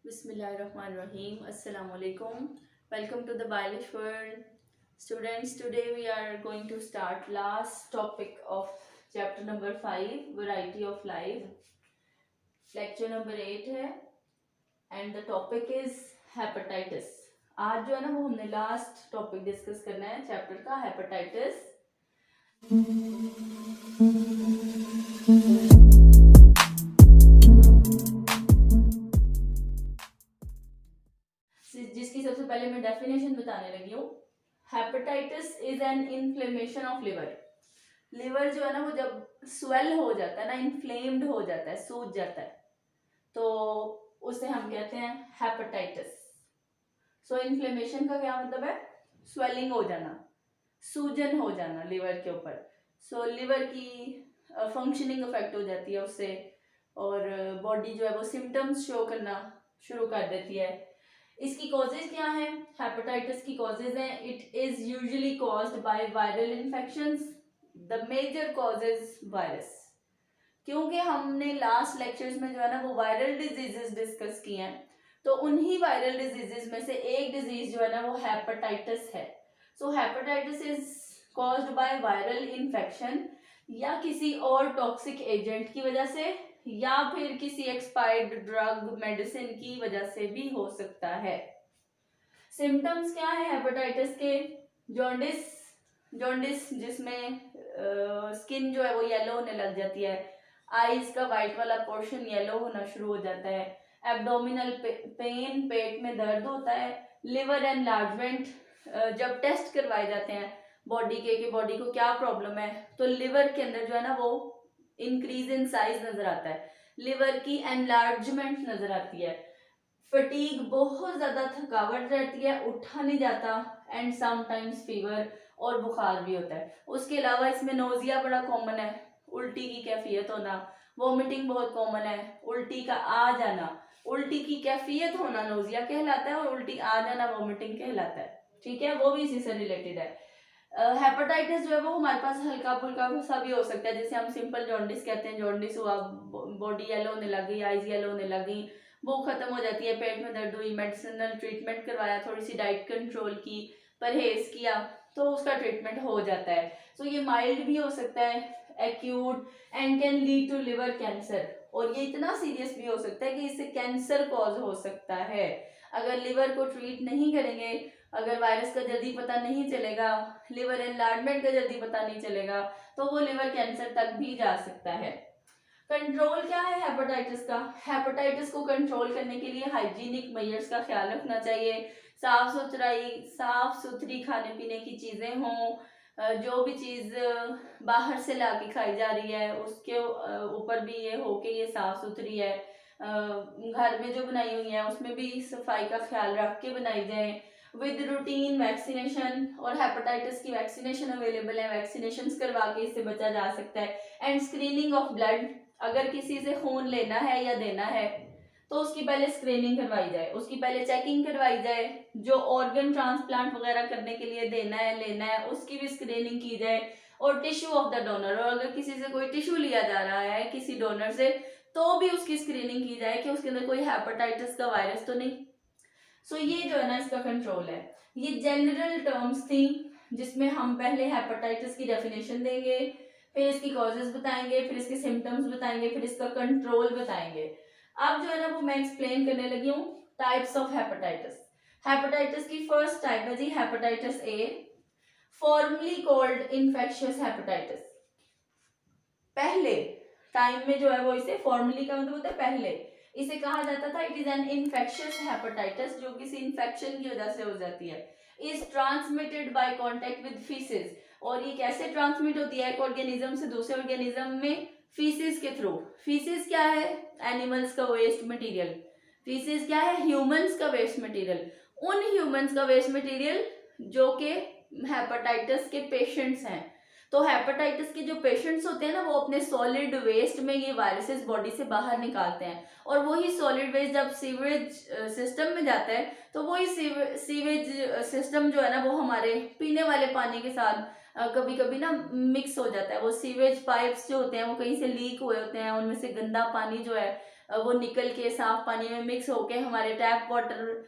Bismillahirrahmanirrahim. Assalamu alaikum. Welcome to the Biolish world. Students, today we are going to start last topic of chapter number 5, variety of life. Lecture number 8 है and the topic is hepatitis. आज जो है ना वो हमने last topic discuss करना है chapter का हेपेटाइटिस. जिसकी सबसे पहले मैं डेफिनेशन बताने लगी हूँ. Hepatitis is an inflammation of liver. Liver जो है ना वो जब स्वेल हो जाता है ना, इन्फ्लेम्ड हो जाता है, सूज जाता है, तो उसे हम कहते हैं हेपेटाइटिस. सो इन्फ्लेमेशन का क्या मतलब है? स्वेलिंग हो जाना, सूजन हो जाना लिवर के ऊपर. सो लिवर की फंक्शनिंग अफेक्ट हो जाती है उससे, और बॉडी जो है वो सिम्टम्स शो करना शुरू कर देती है. इसकी कॉजेज क्या है? हेपेटाइटिस की कॉजेज हैं, it is usually caused by viral infections. The major causes virus. क्योंकि हमने लास्ट लेक्चर्स में जो है ना वो वायरल डिजीजेस डिस्कस किए हैं, तो उन्हीं वायरल डिजीजेस में से एक डिजीज जो है ना वो हेपेटाइटिस है. So hepatitis is caused by viral infection, या किसी और टॉक्सिक एजेंट की वजह से, या फिर किसी एक्सपायर्ड ड्रग मेडिसिन की वजह से भी हो सकता है. सिम्टम्स क्या है हेपेटाइटिस के? जॉन्डिस. जॉन्डिस जिसमें स्किन जो है वो येलो होने लग जाती है, आईज का वाइट वाला पोर्शन येलो होना शुरू हो जाता है, एब्डोमिनल पेन, पेट में दर्द होता है, लिवर एनलार्जमेंट. जब टेस्ट करवाए जाते हैं बॉडी के कि बॉडी को क्या प्रॉब्लम है, तो लिवर के अंदर जो है ना वो इंक्रीज इन साइज नजर आता है, लिवर की एनलार्जमेंट नजर आती है, फटीग, बहुत ज्यादा थकावट रहती है, उठा नहीं जाता, एंड समटाइम्स फीवर, और बुखार भी होता है. उसके अलावा इसमें नोजिया बड़ा कॉमन है, उल्टी की कैफियत होना, वॉमिटिंग बहुत कॉमन है, उल्टी का आ जाना. उल्टी की कैफियत होना नोजिया कहलाता है, और उल्टी आ जाना वॉमिटिंग कहलाता है. ठीक है, वो भी इसी से रिलेटेड है. हेपेटाइटिस जो है वो हमारे पास हल्का फुल्का सा भी हो सकता है, जैसे हम सिंपल जॉन्डिस कहते हैं. जॉन्डिस हुआ, बॉडी येलो होने लगी, आईज येलो होने लगी, वो खत्म हो जाती है, पेट में दर्द हुई, मेडिसिनल ट्रीटमेंट करवाया, थोड़ी सी डाइट कंट्रोल की, परहेज किया, तो उसका ट्रीटमेंट हो जाता है. सो ये माइल्ड भी हो सकता है, acute, and can lead to liver cancer. और ये इतना सीरियस भी हो सकता है कि इससे कैंसर कॉज हो सकता है. अगर लिवर को ट्रीट नहीं करेंगे, अगर वायरस का जल्दी पता नहीं चलेगा, लिवर एनलार्जमेंट का जल्दी पता नहीं चलेगा, तो वो लिवर कैंसर तक भी जा सकता है. कंट्रोल क्या है हेपेटाइटिस का? हेपेटाइटिस को कंट्रोल करने के लिए हाइजीनिक मेजर्स का ख्याल रखना चाहिए. साफ सुथरी खाने पीने की चीजें हों, जो भी चीज बाहर से लाके खाई जा रही है उसके ऊपर भी ये हो कि ये साफ सुथरी है. घर में जो बनाई हुई है उसमें भी सफाई का ख्याल रख के बनाई जाए. विद रूटीन वैक्सीनेशन, और हेपेटाइटिस की वैक्सीनेशन अवेलेबल है, वैक्सीनेशन करवा के इससे बचा जा सकता है. एंड स्क्रीनिंग ऑफ ब्लड, अगर किसी से खून लेना है या देना है तो उसकी पहले स्क्रीनिंग करवाई जाए, उसकी पहले चेकिंग करवाई जाए. जो ऑर्गन ट्रांसप्लांट वगैरह करने के लिए देना है, लेना है, उसकी भी स्क्रीनिंग की जाए. और टिश्यू ऑफ द डोनर, और अगर किसी से कोई टिश्यू लिया जा रहा है किसी डोनर से, तो भी उसकी स्क्रीनिंग की जाए कि उसके अंदर कोई हेपेटाइटिस का वायरस तो नहीं. सो ये जो है ना इसका कंट्रोल है. ये जनरल टर्म्स थी जिसमें हम पहले हेपेटाइटिस की डेफिनेशन देंगे, फिर इसकी कॉजेज बताएंगे, फिर इसके सिम्टम्स बताएंगे, फिर इसका कंट्रोल बताएंगे. अब जो है ना वो मैं एक्सप्लेन करने लगी हूँ टाइप्स ऑफ हेपेटाइटिस. हेपेटाइटिस की फर्स्ट टाइप है जी hepatitis A, formally called infectious hepatitis. पहले टाइम में जो है वो इसे फॉर्मली का मतलब होता है पहले, इसे कहा जाता था it is an infectious hepatitis, जो किसी इन्फेक्शन की वजह से हो जाती है. Is transmitted bye contact with faeces. और ये कैसे ट्रांसमिट होती है एक ऑर्गेनिज्म से दूसरे ऑर्गेनिज्म में? फीसेस के थ्रू. फीसेस क्या है? एनिमल्स का वेस्ट मटेरियल. फीसेस क्या है? ह्यूमंस का वेस्ट मटेरियल. उन ह्यूमंस का वेस्ट मटेरियल जो कि हेपेटाइटिस के पेशेंट्स हैं. तो हेपेटाइटिस के जो पेशेंट्स होते हैं ना वो अपने सॉलिड वेस्ट में ये वायरसेस बॉडी से बाहर निकालते हैं, और वही सॉलिड वेस्ट जब सीवेज सिस्टम में जाता है तो वही सीवेज सिस्टम जो है ना वो हमारे पीने वाले पानी के साथ कभी कभी ना मिक्स हो जाता है. वो सीवेज पाइप्स जो होते हैं वो कहीं से लीक हुए होते हैं, उनमें से गंदा पानी जो है वो निकल के साफ पानी में मिक्स होके हमारे टैप वाटर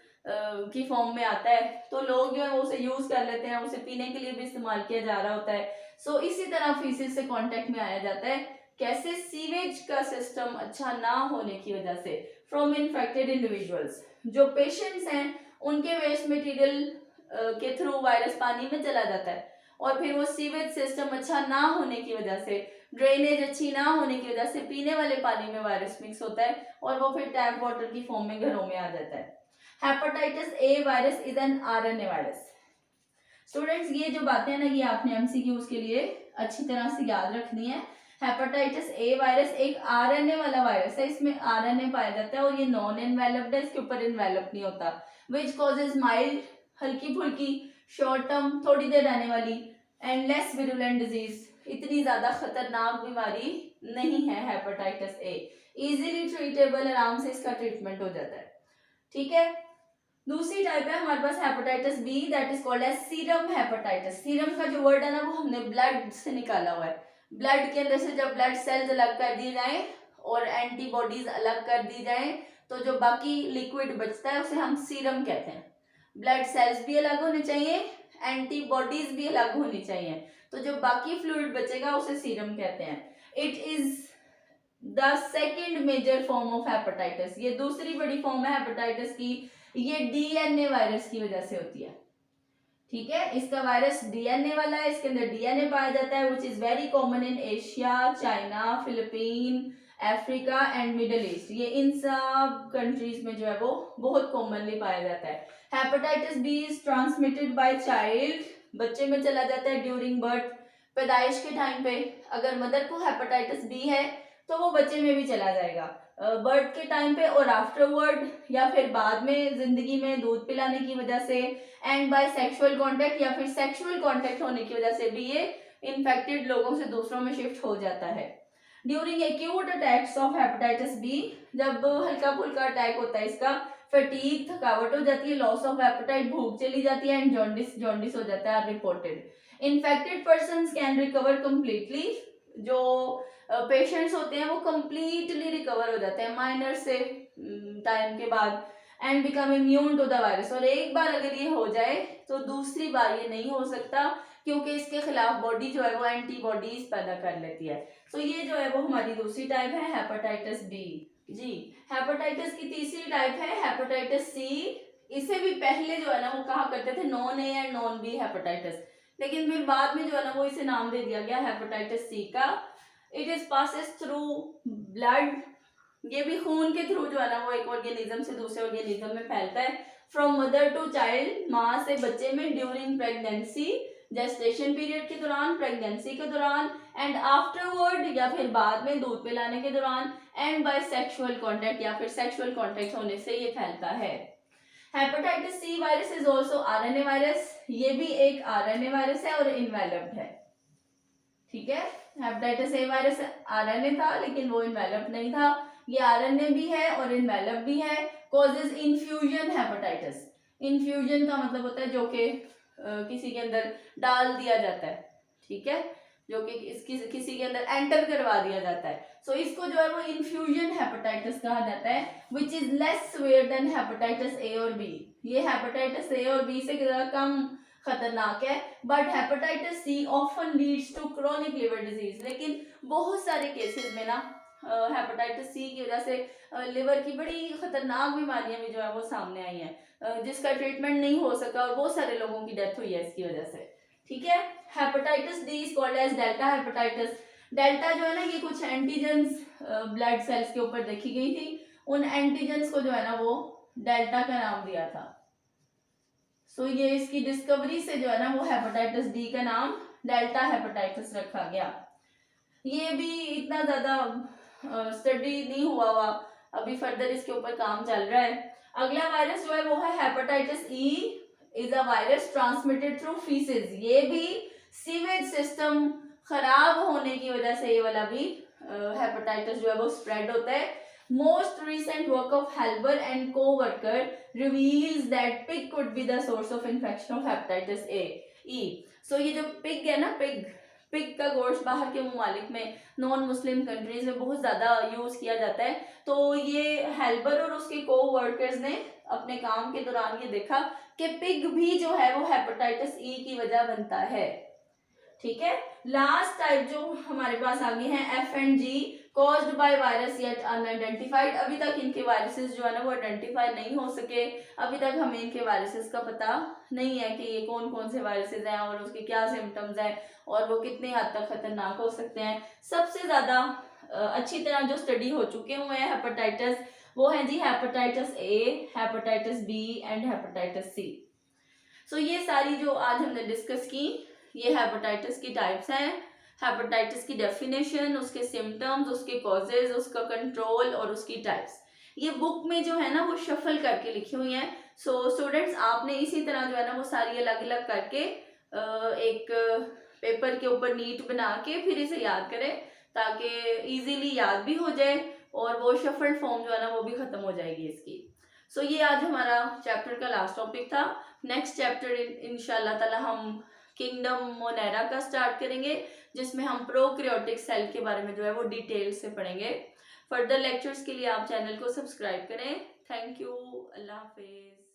की फॉर्म में आता है, तो लोग जो है वो उसे यूज कर लेते हैं, उसे पीने के लिए भी इस्तेमाल किया जा रहा होता है। सो इसी तरह फीसिस से कांटेक्ट में आया जाता है। कैसे? सीवेज का सिस्टम अच्छा ना होने की वजह से फ्रॉम इन्फेक्टेड इंडिविजुअल्स, जो पेशेंट्स हैं उनके वेस्ट मटेरियल के थ्रू वायरस पानी में चला जाता है, और फिर वो सीवेज सिस्टम अच्छा ना होने की वजह से, ड्रेनेज अच्छी ना होने की वजह से पीने वाले पानी में वायरस मिक्स होता है और वो फिर टैप वाटर की फॉर्म में घरों में आ जाता है। Hepatitis A virus is an RNA virus. Students ये जो बातें हैं ना, ये आपने एमसीक्यूज के लिए अच्छी तरह से याद रखनी है। हेपेटाइटिस ए वायरस एक आरएनए वाला वायरस है, इसमें आरएनए पाया जाता है और ये नॉन इन्वेलप्ड है, इसके ऊपर इन्वेलप नहीं होता। विच कॉजेज माइल्ड, हल्की फुल्की, शॉर्ट टर्म, थोड़ी देर रहने वाली, एंड लेस विरुलेंट डिजीज, इतनी ज्यादा खतरनाक बीमारी नहीं है हेपेटाइटिस ए, इजीली ट्रीटेबल, आराम से इसका ट्रीटमेंट हो जाता है। ठीक है, दूसरी टाइप है हमारे पास hepatitis B, that is called as serum hepatitis. Serum का जो वर्ड है ना वो हमने ब्लड से निकाला हुआ है। ब्लड के अंदर से जब ब्लड सेल्स अलग कर दिए जाएं और एंटीबॉडीज अलग कर दी जाएं, तो जो बाकी लिक्विड बचता है उसे हम सीरम कहते हैं। ब्लड सेल्स भी अलग होने चाहिए, एंटीबॉडीज भी अलग होनी चाहिए, तो जो बाकी फ्लूइड बचेगा उसे सीरम कहते हैं। It is the second major form of hepatitis, ये दूसरी बड़ी फॉर्म है हेपेटाइटिस की। ये डीएनए वायरस की वजह से होती है। ठीक है, इसका वायरस डीएनए वाला है, इसके अंदर डीएनए पाया जाता है, which is very common in Asia, China, Philippine, Africa and middle east. ये इन सब कंट्रीज में जो है वो बहुत कॉमनली पाया जाता है। Hepatitis B is transmitted by child, बच्चे में चला जाता है ड्यूरिंग बर्थ, पैदाइश के टाइम पे अगर मदर को हेपेटाइटिस बी है तो वो बच्चे में भी चला जाएगा बर्थ के टाइम पे, और आफ्टरवर्ड या फिर बाद में जिंदगी में दूध पिलाने की वजह से, एंड बाय सेक्सुअल कांटेक्ट या फिर सेक्सुअल कांटेक्ट होने की वजह से भी ये इन्फेक्टेड लोगों से दूसरों में शिफ्ट हो जाता है। During acute attacks of hepatitis B, जब हल्का फुल्का अटैक होता है इसका, फटीग, थकावट हो जाती है, लॉस ऑफ एपेटाइट, भूख चली जाती है, एंड जॉन्डिस हो जाता है reported. Infected persons can recover completely, जो पेशेंट्स होते हैं वो कंप्लीटली रिकवर हो जाते हैं माइनर से टाइम के बाद, and become immune to the virus. और एक बार अगर ये हो जाए तो दूसरी बार ये नहीं हो सकता, क्योंकि इसके खिलाफ बॉडी जो है वो एंटीबॉडीज पैदा कर लेती है। तो ये जो है वो हमारी दूसरी टाइप है हेपेटाइटिस बी। जी, हेपेटाइटिस की तीसरी टाइप है हेपेटाइटिस सी। इसे भी पहले जो है ना वो कहा करते थे non A and non B hepatitis, लेकिन फिर बाद में जो है ना वो इसे नाम दे दिया गया हेपेटाइटिस सी का। It is passes through blood, ये भी खून के थ्रू जो है ना वो एक ऑर्गेनिज्म से दूसरे ऑर्गेनिज्म में फैलता है। फ्रॉम मदर टू चाइल्ड, माँ से बच्चे में, ड्यूरिंग प्रेगनेंसी, जेस्टेशन पीरियड के दौरान, प्रेगनेंसी के दौरान, एंड आफ्टरवर्ड या फिर बाद में दूध पिलाने के दौरान, एंड बाय सेक्सुअल कांटेक्ट या फिर सेक्सुअल कांटेक्ट होने से ये फैलता है। Hepatitis C virus is also RNA virus, ये भी एक आरएनए वायरस है और इन्वेलप्ड है। ठीक है, हेपेटाइटिस ए वायरस आरएनए था लेकिन वो इन्वेलप्ड नहीं था, ये आरएनए भी है और इन्वेलप्ड भी है। कॉजेज इन्फ्यूजन हेपेटाइटिस, इन्फ्यूजन का मतलब होता है जो कि किसी के अंदर डाल दिया जाता है, ठीक है, जो कि किसी के अंदर एंटर करवा दिया जाता है। सो इसको जो है वो इन्फ्यूजन हेपेटाइटिस कहा जाता है, which is less severe than hepatitis A और बी। ये हेपेटाइटिस ए और बी से कम खतरनाक है, but hepatitis C often leads to chronic liver disease. लेकिन बहुत सारे केसेस में ना हेपेटाइटिस सी की वजह से लिवर की बड़ी खतरनाक बीमारियां भी जो है वो सामने आई हैं, जिसका ट्रीटमेंट नहीं हो सका और बहुत सारे लोगों की डेथ हुई है इसकी वजह से। ठीक है, hepatitis D is called as delta hepatitis. Delta जो है ना ये कुछ एंटीजेंस ब्लड सेल्स के ऊपर देखी गई थी, उन एंटीजेंस को जो है ना वो डेल्टा का नाम दिया था। सो ये इसकी डिस्कवरी से जो है ना वो हेपेटाइटिस डी का नाम डेल्टा हेपेटाइटिस रखा गया। ये भी इतना ज्यादा स्टडी नहीं हुआ, अभी फर्दर इसके ऊपर काम चल रहा है। अगला वायरस जो है वो है hepatitis E, is a virus transmitted through faeces. ये भी सीवेज सिस्टम खराब होने की वजह से ये वाला भी हेपेटाइटिस जो है वो स्प्रेड होता है। Most recent work of Halber and co-worker reveals that pig could be the source of infection of hepatitis A, E. So ये जो pig है ना, pig पिग का गोश्त बाहर के ममालिक में, नॉन मुस्लिम कंट्रीज में बहुत ज़्यादा यूज़ किया जाता है। तो ये हेल्बर और उसके को वर्कर्स ने अपने काम के दौरान ये देखा कि पिग भी जो है वो हेपेटाइटिस ई की वजह बनता है। ठीक है, लास्ट टाइप जो हमारे पास आगे हैं F&G, caused by virus yet unidentified. अभी तक इनके वायरसेस जो है ना वो आइडेंटिफाई नहीं हो सके, अभी तक हमें इनके वायरसेस का पता नहीं है कि ये कौन कौन से वायरसेस हैं और उसके क्या सिम्टम्स हैं और वो कितने हद तक खतरनाक हो सकते हैं। सबसे ज्यादा अच्छी तरह जो स्टडी हो चुके हुए हैं हेपेटाइटिस, वो है जी hepatitis A, hepatitis B and hepatitis C. So ये सारी जो आज हमने डिस्कस की, ये हेपेटाइटिस की टाइप्स हैं, हेपेटाइटिस की डेफिनेशन, उसके सिम्टम्स, उसके कॉजेज, उसका कंट्रोल और उसकी टाइप्स। ये बुक में जो है ना वो शफल करके लिखी हुई हैं। सो स्टूडेंट्स आपने इसी तरह जो है ना वो सारी अलग अलग करके एक पेपर के ऊपर नीट बना के फिर इसे याद करें ताकि इजीली याद भी हो जाए और वो शफल फॉर्म जो है ना वो भी खत्म हो जाएगी इसकी। सो ये आज हमारा चैप्टर का लास्ट टॉपिक था। नेक्स्ट चैप्टर इंशाल्लाह ताला हम किंगडम मोनेरा का स्टार्ट करेंगे, जिसमें हम प्रोकैरियोटिक सेल के बारे में जो है वो डिटेल से पढ़ेंगे। फर्दर लेक्चर्स के लिए आप चैनल को सब्सक्राइब करें। Thank you, Allah Hafiz.